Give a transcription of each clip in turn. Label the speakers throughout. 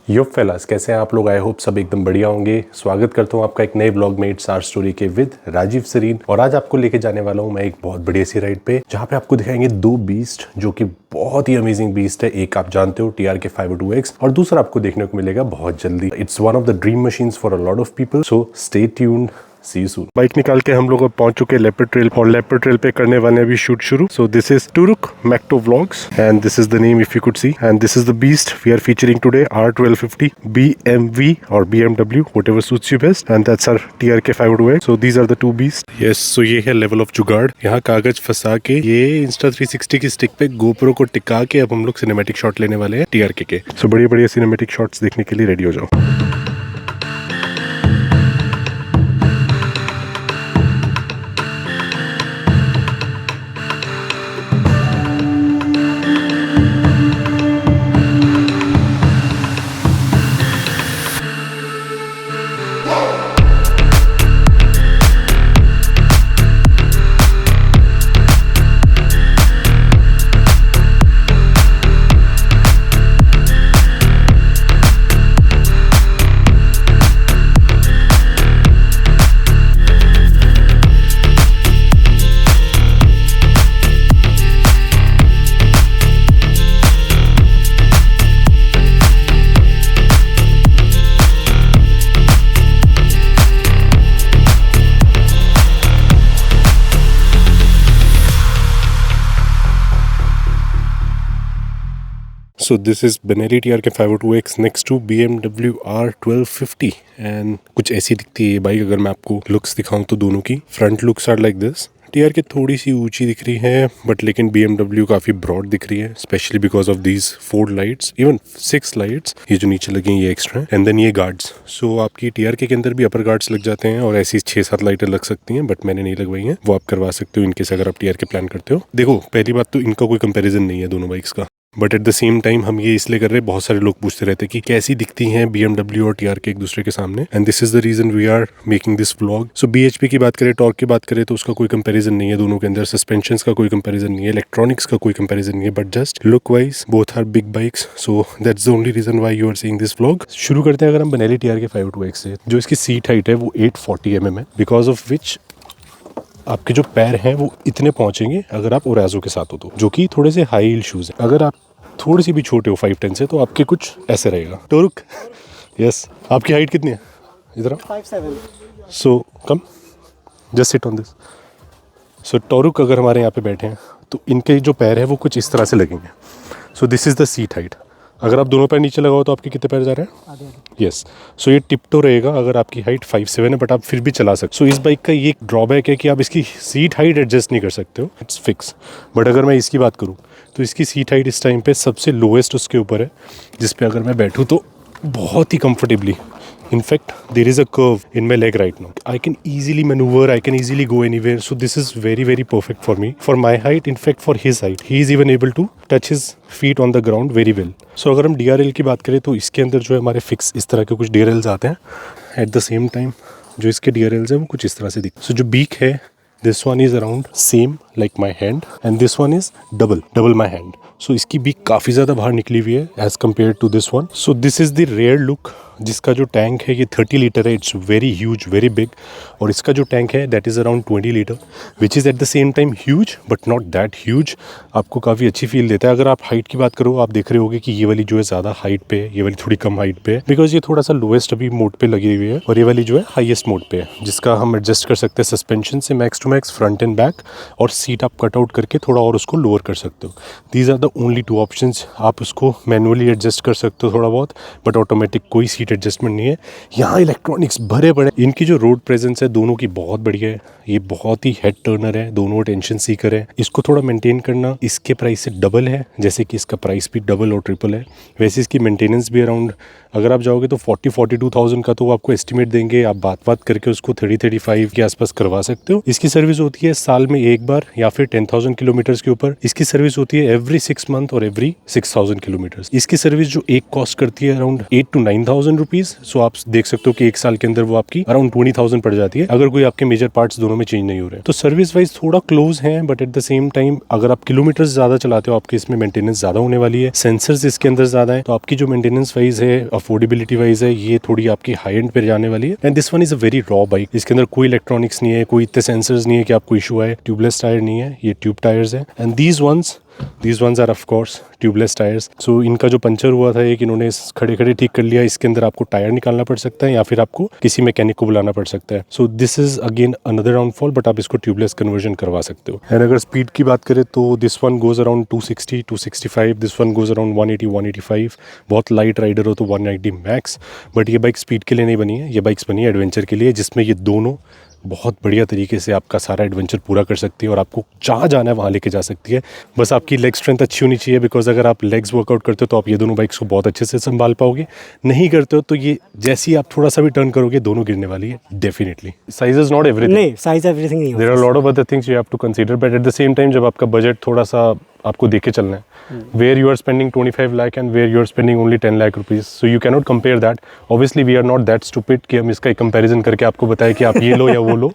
Speaker 1: यो fellas, कैसे हैं आप लोग? आई होप सब एकदम बढ़िया होंगे। स्वागत करता हूं आपका एक नए ब्लॉग में इट्स आवर स्टोरी के विद राजीव सरीन। और आज आपको लेके जाने वाला हूं मैं एक बहुत बड़ी सी राइड पे, जहां पे आपको दिखाएंगे दो बीस्ट जो कि बहुत ही अमेजिंग बीस्ट है। एक आप जानते हो TRK 502X और दूसरा आपको देखने को मिलेगा बहुत जल्दी। It's one of the dream machines for a lot of people, so stay tuned. See you soon. Bike निकाल के हम लोग अब पहुंच चुके हैं लेपर्ड ट्रेल, और लेपर्ड ट्रेल पे करने वाले अभी शूट शुरू। सो दिस इज टुरुक मैक्टो vlogs and this is the name if you could see, and this is the beast we are featuring today, R1250 BMW और BMW, whatever suits you best, and that's our TRK 502X. So these are the two beast. Yes, so ये है level of जुगाड़। यहाँ कागज फंसा के ये Insta360 की स्टिक पे GoPro को टिका के अब हम लोग सिनेमैटिक शॉट लेने वाले हैं TRK के। सो बड़ी बड़ी सिनेमैटिक शॉट्स देखने के लिए रेडी हो जाओ। So this is Benelli TRK 502X next to BMW R1250 and कुछ ऐसी दिखती है ये बाइक। अगर मैं आपको लुक्स दिखाऊं तो दोनों की front looks are like this. TRK थोड़ी सी ऊंची दिख रही है बट लेकिन BMW काफी ब्रॉड दिख रही है, specially because of these 4 lights, even 6 lights. ये जो नीचे लगी हैं ये एक्स्ट्रा है, एंड देन ये गार्ड्स। सो आपकी TRK के अंदर भी अपर गार्ड्स लग जाते हैं और ऐसी 6-7 लाइटें लग सकती हैं, बट मैंने नहीं लगवाई हैं। वो आप करवा सकते हो इनकेस अगर आप TRK प्लान करते हो। देखो, पहली बात तो इनका कोई कंपेरिजन नहीं है दोनों बाइक्स का, but at the same time हम ये इसलिए कर रहे हैं, बहुत सारे लोग पूछते रहते हैं कि कैसी दिखती हैं BMW और TRK एक दूसरे के सामने, and this is the reason we are making this vlog. So BHP की बात करें, टॉर्क की बात करें तो उसका कोई कंपैरिजन नहीं है दोनों के अंदर, सस्पेंशंस का कोई कंपैरिजन नहीं है, इलेक्ट्रॉनिक्स का कोई कंपैरिजन नहीं है, but just look wise both are big bikes. So that's the only reason why you are seeing this vlog. शुरू करते हैं अगर हम Benelli TRK 502X से। जो इसकी सीट हाइट है वो 840 mm है, बिकॉज ऑफ विच आपके जो पैर हैं वो इतने पहुंचेंगे अगर आप ओराजो के साथ हो तो, जो कि थोड़े से हाई हील शूज हैं। अगर आप थोड़ी सी भी छोटे हो 5'10" से तो आपके कुछ ऐसे रहेगा। टोरुक, यस, आपकी हाइट कितनी है? इधर
Speaker 2: 5'7".
Speaker 1: सो कम, जस्ट सिट ऑन दिस। सो टोरुक अगर हमारे यहाँ पे बैठे हैं तो इनके जो पैर है वो कुछ इस तरह से लगेंगे। सो this is the seat height. अगर आप दोनों पैर नीचे लगाओ तो आपके कितने पैर जा रहे हैं? यस। सो ये टिप्टो रहेगा अगर आपकी हाइट 5'7" है, बट आप फिर भी चला सकते। सो इस बाइक का ये ड्रॉबैक है कि आप इसकी सीट हाइट एडजस्ट नहीं कर सकते हो, इट्स फिक्स। बट अगर मैं इसकी बात करूँ तो इसकी सीट हाइट इस टाइम पे सबसे लोएस्ट उसके ऊपर है, जिस पे अगर मैं बैठूँ तो बहुत ही comfortably, in fact there is a curve in my leg right now, I can easily manoeuvre, I can easily go anywhere. So this is very very perfect for me, for my height, in fact for his height. He is even able to touch his feet on the ground very well. So अगर हम DRL की बात करें तो इसके अंदर जो है हमारे फिक्स इस तरह के कुछ DRLs आते हैं। एट द सेम टाइम जो इसके DRLs है वो कुछ इस तरह से दिखते हैं। सो जो बीक है, this one is around same like my hand and this one is double my hand. So इसकी बीक काफ़ी ज़्यादा बाहर निकली हुई है as compared to this one. So this is the rear look. जिसका जो टैंक है ये 30 लीटर है, it's very huge, very big. और इसका जो टैंक है that is around 20 litre, which is at the same time huge but not that huge. आपको काफ़ी अच्छी फील देता है। अगर आप हाइट की बात करो, आप देख रहे होगे कि ये वाली जो है ज़्यादा हाइट पे है, ये वाली थोड़ी कम हाइट पे है, बिकॉज ये थोड़ा सा लोएस्ट अभी मोड पे लगी हुई है, और ये वाली जो है हाईएस्ट मोड पे है, जिसका हम एडजस्ट कर सकते हैं सस्पेंशन से max to max, front and back, और सीट आप कट आउट करके थोड़ा और उसको लोअर कर सकते हो। These are the only 2 options. आप उसको मैनुअली एडजस्ट कर सकते हो थोड़ा बहुत, बट ऑटोमेटिक कोई सीट एडजस्टमेंट नहीं है। यहाँ इलेक्ट्रॉनिक्स भरे पड़े। इनकी जो रोड प्रेजेंस है दोनों की बहुत बढ़िया है। ये बहुत ही हेड टर्नर है, दोनों टेंशन सीकर है। इसको थोड़ा मेंटेन करना इसके प्राइस से डबल है, जैसे कि इसका प्राइस भी डबल और ट्रिपल है। वैसे इसकी मेंटेनेंस भी अराउंड, अगर आप जाओगे तो 40-42,000 का तो वो आपको एस्टिमेट देंगे। आप बात करके उसको 30-35 के आसपास करवा सकते हो। इसकी सर्विस होती है साल में एक बार या फिर 10,000 किलोमीटर्स के ऊपर। इसकी सर्विस होती है एवरी 6 मंथ और एवरी 6,000 किलोमीटर्स। इसकी सर्विस जो एक कॉस्ट करती है अराउंड 8 to 9,000 रुपीज। सो आप देख सकते हो कि एक साल के अंदर वो आपकी अराउंड 20,000 पड़ जाती है अगर कोई आपके मेजर पार्ट्स दोनों में चेंज नहीं हो रहे। तो सर्विस वाइज थोड़ा क्लोज है, but at the same time अगर आप किलोमीटर ज्यादा चलाते हो आपके इसमें मेंटेनेंस ज्यादा होने वाली है, सेंसर्स इसके अंदर ज्यादा है, तो आपकी जो मेंटेनेंस वाइज है, अफोर्डेबिलिटी वाइज है, ये थोड़ी आपकी हाई एंड पे जाने वाली है। And this one is a very raw bike. इसके अंदर कोई इलेक्ट्रॉनिक्स नहीं है, कोई इतने सेंसर्स नहीं है कि आपको इशू आए। ट्यूबलेस टायर नहीं है, ये ट्यूब टायर्स है। And these ones are of course tubeless tyres. So इनका जो पंचर हुआ था एक इन्होंने खड़े खड़े ठीक कर लिया। इसके अंदर आपको टायर निकालना पड़ सकता है या फिर आपको किसी मैकेनिक को बुलाना पड़ सकता है। सो this is again another downfall, but आप इसको ट्यूबलेस कन्वर्जन करवा सकते हो। एंड अगर स्पीड की बात करें तो this one goes around 260 265, this one goes around 180 185। बहुत लाइट राइडर हो तो 190 मैक्स। बट ये बाइक स्पीड के लिए नहीं बनी है, ये बाइक्स बनी है एडवेंचर के लिए, जिसमें ये दोनों बहुत बढ़िया तरीके से आपका सारा एडवेंचर पूरा कर सकती है और आपको जहाँ जाना है वहाँ लेके जा सकती है। बस आपकी लेग स्ट्रेंथ अच्छी होनी चाहिए, बिकॉज अगर आप लेग्स वर्कआउट करते हो तो आप ये दोनों बाइक्स को बहुत अच्छे से संभाल पाओगे। नहीं करते हो तो ये जैसे ही आप थोड़ा सा भी टर्न करोगे दोनों गिरने वाली है definitely. Size is not everything,
Speaker 2: नहीं साइज एवरीथिंग नहीं,
Speaker 1: there are lot of other things you have to consider, but at the same time जब आपका बजट थोड़ा सा आपको देख के चलना है, where you are spending 25 lakh and where you are spending only 10 lakh rupees, so you cannot compare that. Obviously we are not that stupid कि हम इसका एक कंपैरिजन करके आपको बताएं कि आप ये लो या वो लो,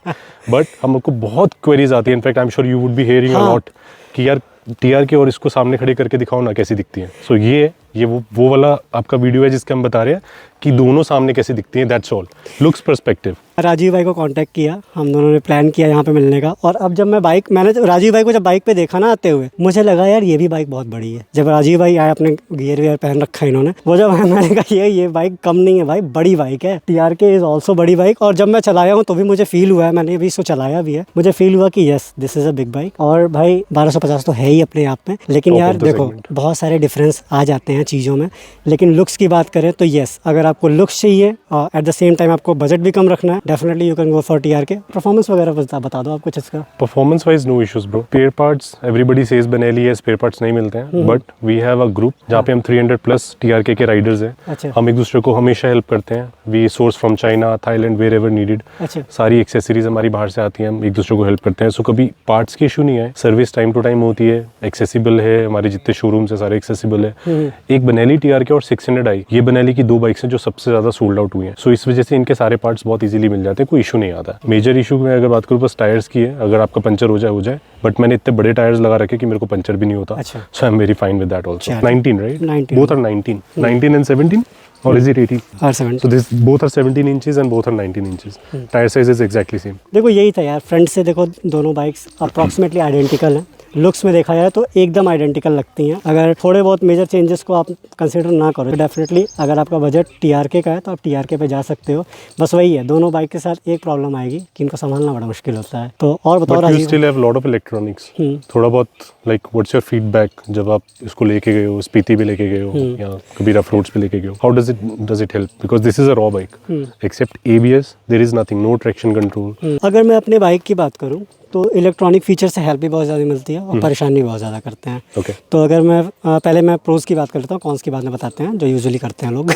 Speaker 1: बट हमको बहुत क्वेरीज आती है। In fact I am sure you would be hearing a lot कि यार टीआर के और इसको सामने खड़े करके दिखाओ ना कैसी दिखती है। सो ये वो वाला आपका वीडियो है जिसके हम बता रहे हैं कि दोनों सामने कैसे दिखती हैं, that's all, looks perspective.
Speaker 2: Rajiv भाई को कांटेक्ट किया, हम दोनों ने प्लान किया यहाँ पे मिलने का। और अब जब मैंने राजीव भाई को जब बाइक पे देखा ना आते हुए, मुझे लगा यार ये भी बाइक बहुत बड़ी है। जब राजीव भाई आए, अपने गियर वेयर पहन रखा है इन्होंने, वो जब मैंने कहा ये बाइक कम नहीं है भाई, बड़ी बाइक है। TRK इज ऑल्सो बड़ी बाइक। और जब मैं चलाया हूँ तो भी मुझे फील हुआ है, मैंने अभी इसको चलाया भी है, मुझे फील हुआ कि yes this is a big bike. और भाई 1250 तो है ही अपने आप में, लेकिन यार देखो बहुत सारे डिफरेंस आ जाते हैं चीज़ों में। लेकिन लुक्स की बात करें तो यस, अगर आपको लुक्स चाहिए और एट द सेम टाइम आपको बजट भी कम रखना है, definitely you can go for TRK। Performance वगैरह बता दो आप कुछ इसका।
Speaker 1: Performance wise no issues bro. Spare parts everybody says Benelli है, स्पेयर पार्ट्स नहीं मिलते हैं, but we have a group जहाँ पे हम 300+ TRK के राइडर्स हैं।
Speaker 2: अच्छा।
Speaker 1: हम एक दूसरे को हमेशा हेल्प करते हैं। We source from China, Thailand, wherever needed.
Speaker 2: अच्छा।
Speaker 1: सारी एक्सेसरीज हमारी बाहर से आती हैं, हम एक दूसरे को हेल्प करते हैं। सो कभी पार्ट्स की इशू नहीं है, सर्विस टाइम टू टाइम होती है, एक्सेसिबल है, हमारे जितने शोरूम्स है सारे एक्सेसिबल है। एक बेनेली TRK और 600i, ये बेनेली की 2 बाइक्स हैं जो सबसे ज्यादा सोल्ड आउट हुई हैं। सो इस वजह से इनके सारे पार्ट्स बहुत इजीली मिल जाते हैं, कोई इशू नहीं आता। मेजर इशू में अगर बात करूँ बस टायर्स की है, अगर आपका पंचर हो जाए, बट मैंने इतने बड़े टायर्स लगा रखे कि मेरे को पंचर भी नहीं होता।
Speaker 2: अच्छा।
Speaker 1: So I am very fine with that also. 19 right?
Speaker 2: 19.
Speaker 1: Both are 19 and 17 or is it 18?
Speaker 2: और 7।
Speaker 1: So this both are 17 inches and both are 19 inches. Tire size is exactly same.
Speaker 2: देखो यही था यार, फ्रंट से देखो दोनों बाइक्स अप्रॉक्सीमेटली आइडेंटिकल हैं। Looks में देखा जाए तो एकदम आइडेंटिकल लगती हैं। अगर थोड़े बहुत मेजर चेंजेस को आप कंसिडर ना करो तो डेफिनेटली अगर आपका बजट TRK का है तो आप TRK पे जा सकते हो। बस वही है, दोनों बाइक के साथ एक प्रॉब्लम आएगी कि इनको संभालना बड़ा मुश्किल होता है। तो और बताओ
Speaker 1: But you still have lot of electronics. थोड़ा बहुत like what's your feedback जब आप इसको लेके गए हो, स्पीति भी लेके गए हो या कभी रफ रोड्स पे लेके गए हो, how does it help? Because this is a raw bike. Except ABS there is nothing, no traction control.
Speaker 2: अगर मैं अपने बाइक की बात करूँ तो इलेक्ट्रॉनिक फीचर से हेल्प भी बहुत ज़्यादा मिलती है और परेशानी बहुत ज़्यादा करते हैं।
Speaker 1: Okay.
Speaker 2: तो अगर मैं पहले मैं प्रोज की बात कर लेता हूँ, कॉन्स की बाद में बताते हैं जो यूजुअली करते हैं लोग।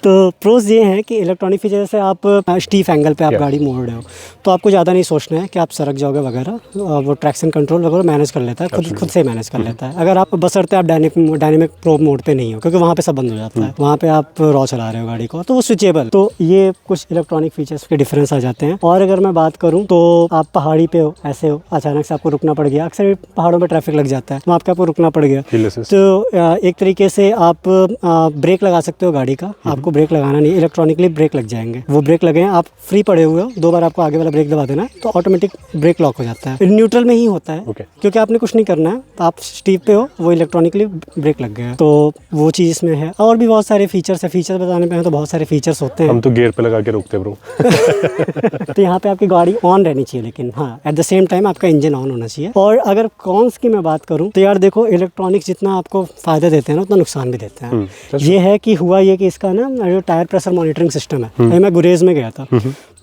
Speaker 2: तो प्रोज ये हैं कि इलेक्ट्रॉनिक फीचर से आप स्टीफ एंगल पे आप गाड़ी मोड़ रहे हो तो आपको ज़्यादा नहीं सोचना है कि आप सरक जाओगे वगैरह, वो ट्रैक्शन कंट्रोल वगैरह मैनेज कर लेता है, खुद से मैनेज कर लेता है। अगर आप बशर्ते आप डायनेमिक प्रो मोड पे नहीं हो, क्योंकि वहाँ पे सब बंद हो जाता है, वहाँ पे आप रॉ चला रहे हो गाड़ी को, तो वो स्विचेबल। तो ये कुछ इलेक्ट्रॉनिक फीचर्स के डिफरेंस आ जाते हैं। और अगर मैं बात करूँ तो आप पहाड़ी पे हो, ऐसे हो, अचानक से आपको रुकना पड़ गया, अक्सर पहाड़ों में ट्रैफिक लग जाता है, वहाँ पे आपको रुकना पड़ गया, तो एक तरीके से आप ब्रेक लगा सकते हो गाड़ी का। आपको ब्रेक लगाना नहीं, इलेक्ट्रॉनिकली ब्रेक लग जाएंगे। वो ब्रेक लगे हैं, आप फ्री पड़े हुए हो, 2 बार आपको आगे वाला ब्रेक दबा देना है तो ऑटोमेटिक ब्रेक लॉक हो जाता है। न्यूट्रल में ही होता है क्योंकि आपने कुछ नहीं करना है, आप स्टीप पे हो, वो इलेक्ट्रॉनिकली ब्रेक लग गया, तो वो चीज़ इसमें है। और भी बहुत सारे फीचर्स है, फीचर्स बताने पे हैं तो बहुत सारे फीचर्स होते हैं।
Speaker 1: हम तो गियर पे लगा के रोकते ब्रो।
Speaker 2: तो यहाँ पे आपकी गाड़ी ऑन रहनी चाहिए, लेकिन हाँ एट द सेम टाइम आपका इंजन ऑन होना चाहिए। और अगर कॉन्स की मैं बात करूँ तो यार देखो, इलेक्ट्रॉनिक्स जितना आपको फायदा देते हैं ना उतना नुकसान भी देते हैं। ये है कि हुआ ये कि इसका ना जो टायर प्रेशर मॉनिटरिंग सिस्टम है, मैं गुरेज में गया था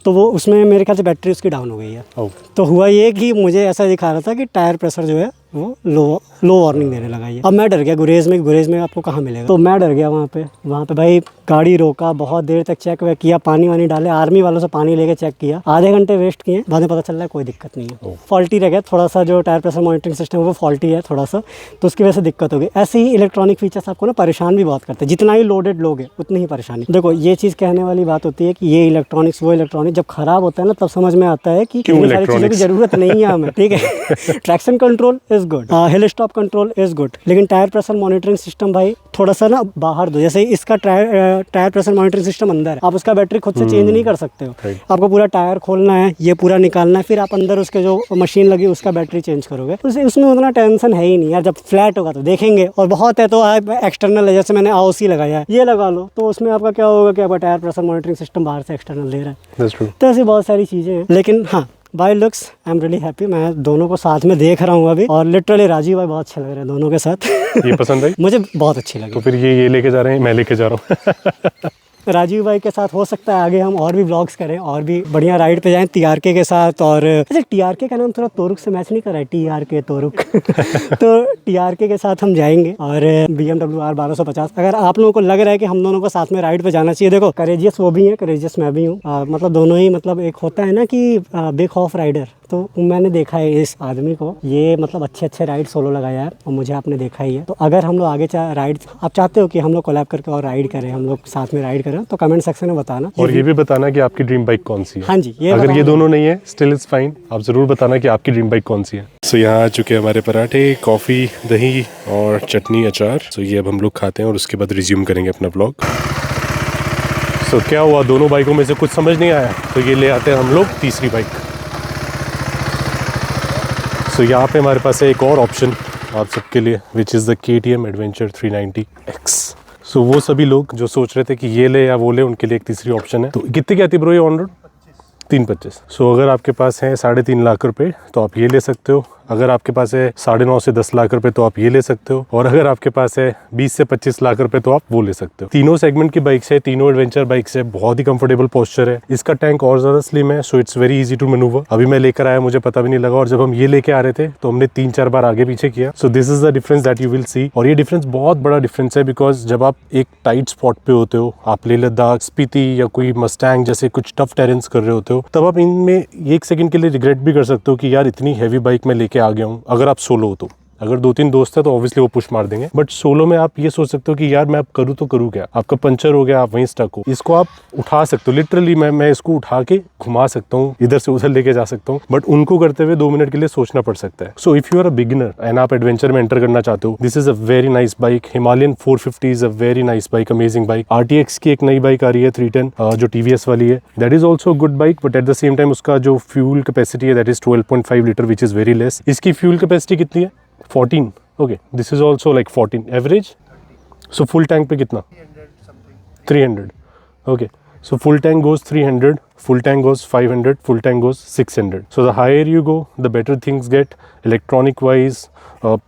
Speaker 2: तो वो उसमें मेरे ख्याल से बैटरी उसकी डाउन हो गई है। तो हुआ ये कि मुझे ऐसा दिखा रहा था कि टायर प्रेशर जो है वो लो वार्निंग देने लगा। ये अब मैं डर गया, गुरेज में आपको कहाँ मिलेगा, तो मैं डर गया वहाँ पे भाई गाड़ी रोका, बहुत देर तक चेक वेक किया, पानी वानी डाले, आर्मी वालों से पानी लेके चेक किया, आधे घंटे वेस्ट किए, बाद में पता चल रहा है कोई दिक्कत नहीं है, फॉल्टी रह गया थोड़ा सा, जो टायर प्रेशर मॉनिटरिंग सिस्टम है वो फॉल्टी है थोड़ा सा, तो उसकी वजह से दिक्कत हो गई। ऐसे ही इलेक्ट्रॉनिक फीचर्स आपको ना परेशान भी बहुत करते हैं, जितना ही लोडेड लोगे उतनी ही परेशानी। देखो ये चीज़ कहने वाली बात होती है कि ये इलेक्ट्रॉनिक्स वो इलेक्ट्रॉनिक, जब खराब होता है ना तब समझ में आता है कि इन सारी चीज़ों की ज़रूरत नहीं है हमें, ठीक है। Traction control is good, hill stop control is good, लेकिन टायर प्रेशर मॉनिटरिंग सिस्टम भाई थोड़ा सा ना बाहर दो। जैसे इसका टायर प्रेशर मॉनिटरिंग सिस्टम अंदर है, आप उसका बैटरी खुद से चेंज नहीं कर सकते हो, आपको पूरा टायर खोलना है, ये पूरा निकालना है, फिर आप अंदर उसके जो मशीन लगी उसका बैटरी चेंज करोगे, उसमें उतना टेंशन है ही नहीं यार। जब फ्लैट होगा तो देखेंगे, और बहुत है तो आप एक्सटर्नल है, जैसे मैंने AOC लगाया है, ये लगा लो, तो उसमें आपका क्या होगा कि आपका टायर प्रेशर मॉनिटरिंग सिस्टम बाहर से एक्सटर्नल दे रहा है। तो ऐसी बहुत सारी चीज़ें हैं, लेकिन हाँ by looks I am really happy. मैं दोनों को साथ में देख रहा हूँ अभी, और लिटरली राजीव भाई बहुत अच्छे लग रहे हैं दोनों के साथ।
Speaker 1: ये पसंद आई?
Speaker 2: मुझे बहुत अच्छी लगी।
Speaker 1: तो फिर ये लेके जा रहे हैं, मैं लेके जा रहा हूँ।
Speaker 2: राजीव भाई के साथ हो सकता है आगे हम और भी व्लॉग्स करें, और भी बढ़िया राइड पे जाएं TRK के साथ। और अच्छा TRK का नाम थोड़ा तोरुक से मैच नहीं कर रहा है, TRK तोरुक। तो TRK के साथ हम जाएंगे, और BMW R1250। अगर आप लोगों को लग रहा है कि हम दोनों को साथ में राइड पे जाना चाहिए, देखो करेजियस वो भी है, करेजियस मैं भी हूँ, मतलब दोनों ही, मतलब एक होता है ना कि बिग हॉफ राइडर, तो मैंने देखा है इस आदमी को, ये मतलब अच्छे राइड सोलो लगाया है, और मुझे आपने देखा ही है। तो अगर हम लोग आगे राइड, आप चाहते हो कि हम लोग कोलैब करके और राइड करें, हम लोग साथ में राइड करें, तो कमेंट सेक्शन में बताना,
Speaker 1: और ये भी बताना कि आपकी ड्रीम बाइक कौन सी है।
Speaker 2: हाँ जी, ये
Speaker 1: अगर ये दोनों नहीं है स्टिल इज फाइन, आप जरूर बताना कि आपकी ड्रीम बाइक कौन सी है। सो यहाँ आ चुके हैं हमारे पराठे, कॉफ़ी, दही और चटनी, अचार। सो ये अब हम लोग खाते हैं और उसके बाद रिज्यूम करेंगे अपना ब्लॉग। सो क्या हुआ, दोनों बाइकों में से कुछ समझ नहीं आया, तो ये ले आते हैं हम लोग तीसरी बाइक। सो यहाँ पे हमारे पास है एक और ऑप्शन आप सबके लिए, which is the KTM adventure 390X। सो वो सभी लोग जो सोच रहे थे कि ये ले या वो ले, उनके लिए एक तीसरी ऑप्शन है। तो कितने की आती ब्रो ये ऑन रोड? 325। सो अगर आपके पास है 3.5 लाख रुपए तो आप ये ले सकते हो, अगर आपके पास है 9.5 से 10 लाख रुपए तो आप ये ले सकते हो, और अगर आपके पास है 20 से 25 लाख रुपए तो आप वो ले सकते हो। तीनों सेगमेंट की बाइक्स है, तीनों एडवेंचर बाइक्स है, बहुत ही कंफर्टेबल पोस्चर है, इसका टैंक और ज्यादा स्लिम है, so it's very easy to manoeuvre. अभी मैं लेकर आया, मुझे पता भी नहीं लगा, और जब हम ये लेके आ रहे थे तो हमने 3-4 बार आगे पीछे किया। सो this is the difference that you will see, और ये डिफरेंस बहुत बड़ा डिफरेंस है, बिकॉज जब आप एक टाइट स्पॉट पे होते हो, आप लेह लद्दाख, स्पीति या कोई मस्टैंग जैसे कुछ टफ टेरेंस कर रहे होते हो, तब आप इनमें 1 सेकंड के लिए रिग्रेट भी कर सकते हो कि यार इतनी हैवी बाइक में लेके आ गया हूँ। अगर आप सोलो हो तो, अगर 2-3 दोस्त है तो ऑब्वियसली वो पुश मार देंगे, बट सोलो में आप ये सोच सकते हो कि यार मैं अब करूँ तो करूँ क्या, आपका पंचर हो गया, आप वहीं स्टक हो, इसको आप उठा सकते हो, लिटरली मैं इसको उठा के घुमा सकता हूँ, इधर से उधर लेके जा सकता हूँ, बट उनको करते हुए 2 मिनट के लिए सोचना पड़ सकता है। So if you are a beginner and आप एडवेंचर में एंटर करना चाहते हो, this is a very nice bike. Himalayan 450 is a very nice bike, amazing bike. RTX की एक नई बाइक आ रही है 310, जो TVS वाली है, that is also good bike, but at the same time उसका जो फ्यूल कैपेसिटी है that is 12.5 litre, which is very less. इसकी फ्यूल कैपेसिटी कितनी है? 14। Okay, this is also like 14 average. So full tank पे कितना? 300। Okay, so full tank goes 300, full tank goes 500, full tank goes 600. So the higher you go, the better things get, electronic wise,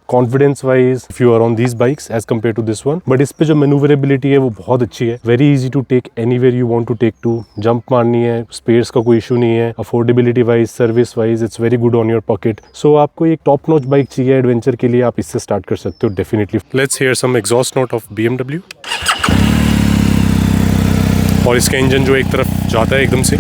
Speaker 1: confidence wise, if you are on these bikes as compared to this one. But इस पे जो maneuverability है वो बहुत अच्छी है, very easy to take anywhere you want to take to, jump मारनी है, spares का कोई issue नहीं है, affordability wise, service wise, it's very good on your pocket. So आपको एक top notch bike चाहिए adventure के लिए, आप इससे start कर सकते हो definitely. Let's hear some exhaust note of BMW. और इसका इंजन जो एक तरफ जाता है एकदम से,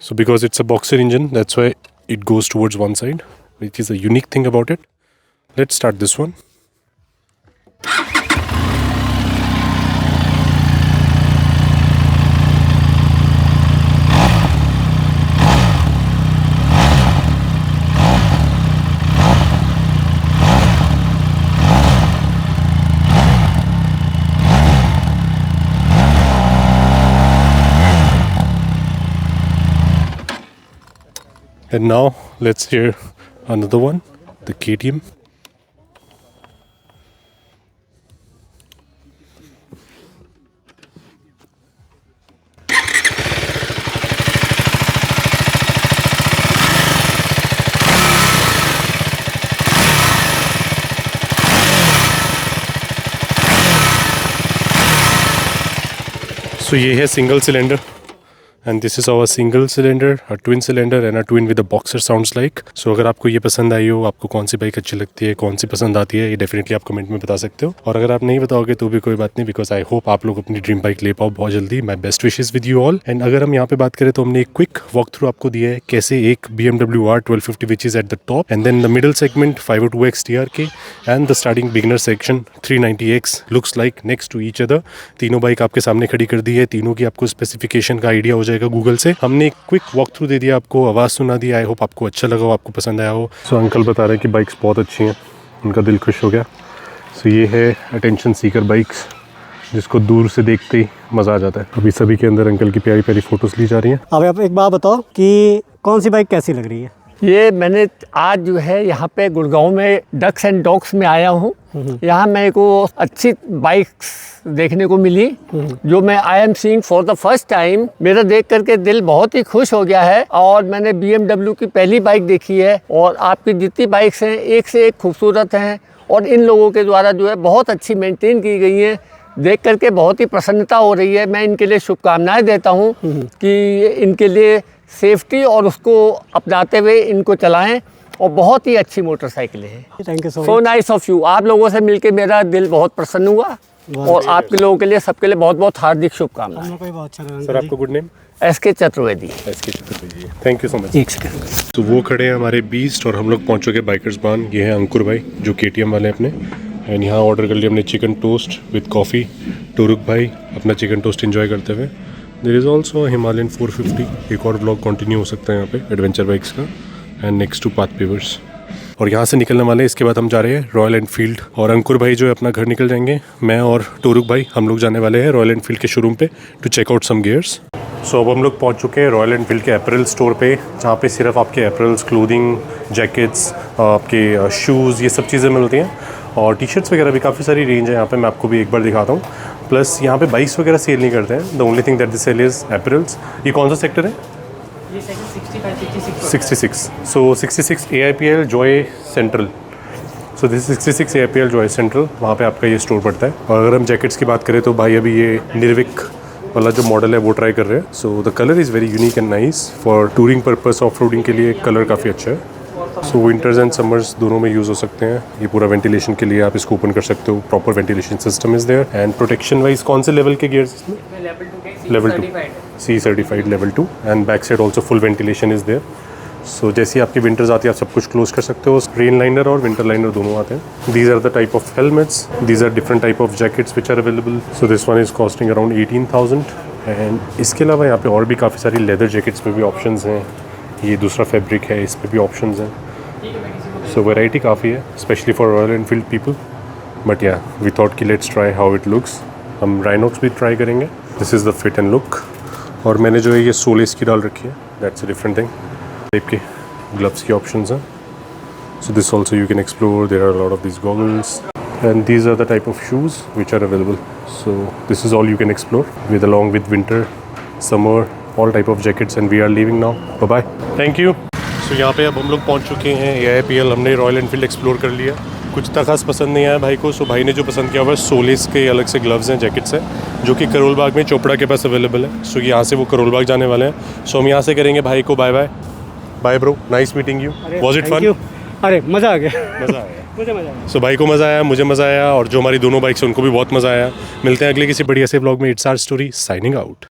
Speaker 1: so because it's a boxer engine, that's why it goes towards one side, which is a unique thing about it. Let's start this one. And now let's hear another one, the KTM. So ये है single cylinder and this is our single cylinder, a twin cylinder and a twin with a boxer sounds like. So अगर आपको ये पसंद आई हो, आपको कौन सी bike अच्छी लगती है, कौन सी पसंद आती है, ये डेफिनेटली आप कमेंट में बता सकते हो। और अगर आप नहीं बताओगे तो भी कोई बात नहीं, बिकॉज आई होप आप लोग अपनी ड्रीम बाइक ले पाओ बहुत जल्दी। My best wishes with you all. And अगर हम यहाँ पे बात करें तो हमने एक क्विक वॉक थ्रू आपको दिया है कैसे एक BMW R1250 which is at the top end then the middle segment 502X TRK and the starting beginner section 390X looks like next to each other. तीनों बाइक आपके सामने खड़ी कर दी है, तीनों की आपको स्पेसिफिकेशन का आइडिया हो जाएगा गूगल से। हमने एक क्विक वॉक थ्रू दे दिया आपको, आवाज़ सुना दी। आई होप आपको अच्छा लगा हो, आपको पसंद आया हो। सो अंकल बता रहे हैं कि बाइक्स बहुत अच्छी हैं, उनका दिल खुश हो गया। सो ये है अटेंशन सीकर बाइक्स, जिसको दूर से देखते ही मज़ा आ जाता है। अभी सभी के अंदर अंकल की प्यारी प्यारी फ़ोटोज़ ली जा रही हैं।
Speaker 2: अब आप एक बात बताओ कि कौन सी बाइक कैसी लग रही है?
Speaker 3: ये मैंने आज जो है यहाँ पे गुड़गांव में डक्स एंड डॉग्स में आया हूँ। यहाँ मेरे को अच्छी बाइक्स देखने को मिली जो मैं I am seeing for the first time. मेरा देख करके दिल बहुत ही खुश हो गया है। और मैंने BMW की पहली बाइक देखी है और आपकी जितनी बाइक्स हैं एक से एक खूबसूरत हैं और इन लोगों के द्वारा जो है बहुत अच्छी मेंटेन की गई है। देख करके बहुत ही प्रसन्नता हो रही है। मैं इनके लिए शुभकामनाएं देता हूँ कि इनके लिए सेफ्टी और उसको अपनाते हुए इनको चलाएं और बहुत ही अच्छी मोटरसाइकिल है।
Speaker 2: Thank you
Speaker 3: so nice of you. आप लोगों से मिलके मेरा दिल बहुत प्रसन्न हुआ और आपके लोगों के लिए सबके लिए बहुत बहुत हार्दिक शुभकामनाएं।
Speaker 1: सर आपका good name?
Speaker 3: SK Chaturvedi.
Speaker 1: SK Chaturvedi, thank you so much.
Speaker 2: एक सेकंड।
Speaker 1: तो वो खड़े हैं हमारे बीस्ट और हम लोग पहुँच चुके बाइकर्स बान। ये है अंकुर भाई जो KTM वाले अपने। एंड यहाँ ऑर्डर कर लिया हमने चिकन टोस्ट विद कॉफ़ी। टोरुक भाई अपना चिकन टोस्ट एंजॉय करते हुए। There is also Himalayan 450। एक और ब्लॉग कंटिन्यू हो सकता है यहाँ पे एडवेंचर बाइक्स का। And next to path pavers. और यहाँ से निकलने वाले इसके बाद हम जा रहे हैं रॉयल एनफील्ड। और अंकुर भाई जो है अपना घर निकल जाएंगे। मैं और टोरुक भाई हम लोग जाने वाले हैं रॉयल एनफील्ड के शोरूम पे to check out some gears. So अब हम लोग पहुँच चुके हैं रॉयल एनफील्ड के अपरेल स्टोर पे, जहाँ पे सिर्फ आपके अपरेल्स, क्लोथिंग, जैकेट्स, आपके शूज़, ये सब चीज़ें मिलती हैं। और टी शर्ट्स वगैरह भी काफ़ी सारी रेंज है यहाँ पे। मैं आपको भी एक बार दिखाता हूँ। प्लस यहाँ पे बाइक्स वगैरह सेल नहीं करते हैं। The only thing that they sell is apparels. ये कौन सा सेक्टर है?
Speaker 3: ये sector
Speaker 1: 66। So 66 AIPL Joy central. So this 66 AIPL Joy central, वहाँ पे आपका ये स्टोर पड़ता है। और अगर हम जैकेट्स की बात करें तो भाई अभी ये निर्विक वाला जो मॉडल है वो ट्राई कर रहे हैं। So the colour is very unique and nice for touring purpose. Off roading के लिए कलर काफ़ी अच्छा है। सो विंटर्स एंड समर्स दोनों में यूज़ हो सकते हैं। ये पूरा वेंटिलेशन के लिए आप इसको ओपन कर सकते हो। Proper ventilation system is there. And protection wise कौन से लेवल के गियर्स इसमें? Level 2 C certified level 2। And back side also full ventilation is there. So जैसे ही आपकी विंटर्स आती है आप सब कुछ क्लोज कर सकते हो। रेन लाइनर और विंटर लाइनर दोनों आते हैं। These are the type of helmets, these are different type of jackets which are available. So this one is costing around 18,000। And इसके अलावा यहाँ पे और भी काफ़ी सारी लेदर जैकेट्स में भी ऑप्शंस हैं। ये दूसरा फैब्रिक है, इस पर भी ऑप्शंस हैं। सो वैरायटी काफ़ी है, specially for royal Enfield people. But या वी थॉट कि let's try how it looks. हम राइनॉक्स भी ट्राई करेंगे। This is the fit and look. और मैंने जो है ये सोल इसकी डाल रखी है, that's a different thing. Type के ग्लव्स की ऑप्शंस हैं। So this also you can explore. There are lot of this goggles and these are the type of shoes which are available. So this is all you can explore with along with winter, summer, all type of jackets. And we are leaving now. Bye bye. Thank you. So यहाँ पे अब हम लोग पहुँच चुके हैं AIPL। हमने royal Enfield explore कर लिया। कुछ तो खास पसंद नहीं आया भाई को। सो भाई ने जो पसंद किया हुआ सोलेस के अलग से ग्लव्स हैं, जैकेट्स हैं, जो कि करोल बाग में चोपड़ा के पास अवेलेबल है। सो यहाँ से वो करोल बाग जाने वाले हैं। सो हम यहाँ से करेंगे भाई को bye bye. Bye bro, nice meeting you. Was it fun?
Speaker 2: अरे मज़ा आ गया।
Speaker 1: मज़ा आया।
Speaker 2: मुझे मज़ा आया।
Speaker 1: सो भाई को मज़ा आया, मुझे मज़ा आया और जो हमारी दोनों बाइक्स हैं उनको भी बहुत मज़ा आया। मिलते हैं अगले किसी बढ़िया से ब्लॉग में। It's our story signing out.